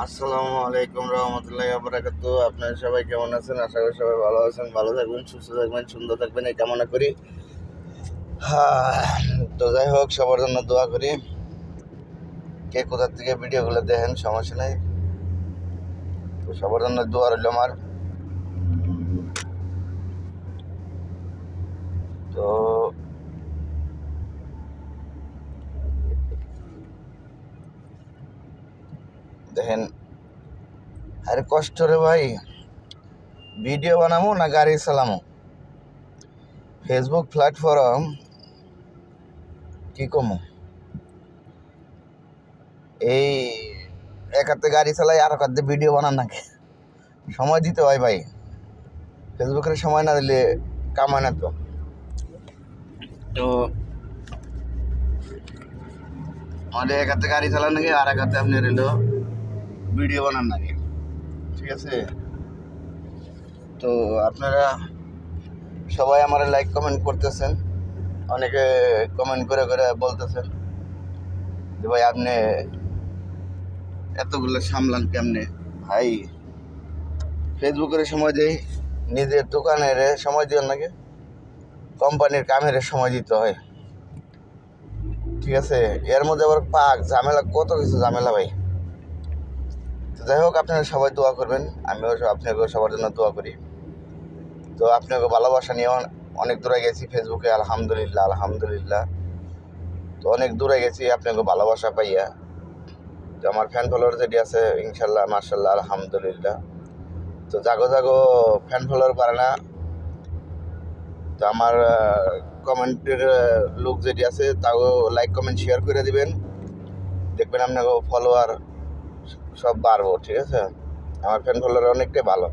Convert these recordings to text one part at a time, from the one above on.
আসসালামু আলাইকুম রহমতুল্লাহি ওয়া বারাকাতুহু। আপনারা সবাই কেমন আছেন? আশা করি সবাই ভালো আছেন, ভালো থাকবেন, সুস্থ থাকবেন, সুন্দর থাকবেন এই কামনা করি। তো যাই হোক, সবার জন্য দোয়া করি। কে কোথা থেকে ভিডিওগুলো দেখেন সমস্যা নেই, তো সবার জন্য দোয়া রইল আমার। তো দেখেন, আরে কষ্ট রে ভাই, ভিডিও বানাবো না গাড়ি চালামো? ফেসবুক প্ল্যাটফর্ম কি কমো, এই এক হাতে গাড়ি চালাই আর এক হাতে ভিডিও বানান নাকি? সময় দিতে হয় ভাই, ফেসবুকের সময় না দিলে কামায় না তো। তো আমাদের এক হাতে গাড়ি চালান নাকি আর এক হাতে আপনি রেলো ভিডিও বানান নাকি? ঠিক আছে। তো আপনারা সবাই আমার লাইক কমেন্ট করতেছেন, অনেকে কমেন্ট করে করে বলতেছেন যে ভাই আপনি এতগুলো সামলান কেমনে? ভাই ফেসবুকের সময় দেই, নিজের দোকানের সময় দিও নাকি, কোম্পানির কামের সময় দিতে হয়। ঠিক আছে, এর মধ্যে আবার পাক ঝামেলা, কত কিছু ঝামেলা ভাই। তো যাই হোক, আপনারা সবাই দোয়া করবেন, আমিও আপনাকেও সবার জন্য দোয়া করি। তো আপনাকে ভালোবাসা নিয়ে অনেক দূরে গেছি ফেসবুকে, আলহামদুলিল্লাহ আলহামদুলিল্লাহ। তো অনেক দূরে গেছি আপনাকে ভালোবাসা পাইয়া। তো আমার ফ্যান ফলোয়ার যেটি আছে ইনশাল্লাহ মার্শাল্লাহ আলহামদুলিল্লাহ। তো জাগো জাগো ফ্যান ফলোয়ার পারে না, তো আমার কমেন্টের লোক যেটি আছে তাও লাইক কমেন্ট শেয়ার করে দিবেন, দেখবেন আপনাকে ফলোয়ার সব বাড়বো। ঠিক আছে, আমার ফ্যান ফলোয়ার অনেকটাই ভালো,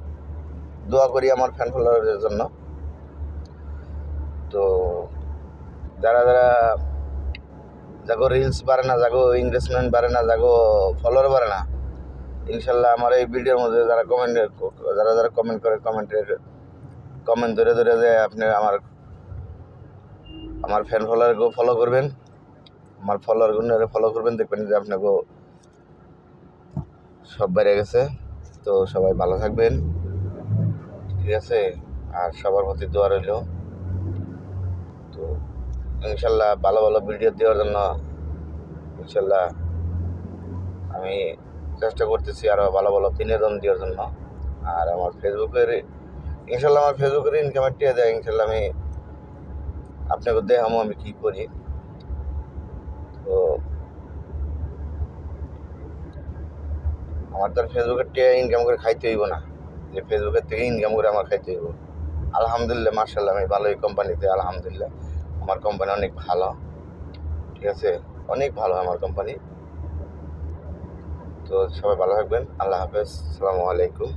দোয়া করি আমার ফ্যান ফলোয়ারের জন্য। তো যারা যারা যাগো রিলস বাড়ে না, যাগো ইনভেস্টমেন্ট বাড়ে না, যাগো ফলোয়ার বাড়ে না, ইনশাল্লাহ আমার এই ভিডিওর মধ্যে যারা যারা যারা কমেন্ট করে, কমেন্ট ধরে ধরে যে আপনি আমার ফ্যান ফলোয়ারকেও ফলো করবেন, আমার ফলোয়ারগুলো ফলো করবেন, দেখবেন যে আপনাকেও সব বেড়ে গেছে। তো সবাই ভালো থাকবেন, ঠিক আছে, আর সবার প্রতি দোয়া রইল। তো ইনশাল্লাহ ভালো ভালো ভিডিও দেওয়ার জন্য ইনশাল্লাহ আমি চেষ্টা করতেছি আরও ভালো ভালো বিনোদন দেওয়ার জন্য। আর আমার ফেসবুকের ইনকামের টিয়া দেয় ইনশাল্লাহ আমি আপনাকে দেখামো আমি কী করি। তো আমার তো ফেসবুকের টিয়া ইনকাম করে খাইতে হইব না, যে ফেসবুকের থেকে ইনকাম করে আমার খাইতে হইব। আলহামদুলিল্লাহ মার্শাল্লাহ, আমি ভালোই কোম্পানিতে, আলহামদুলিল্লাহ আমার কোম্পানি অনেক ভালো। ঠিক আছে, অনেক ভালো আমার কোম্পানি। তো সবাই ভালো থাকবেন, আল্লাহ হাফেজ, আসসালামু আলাইকুম।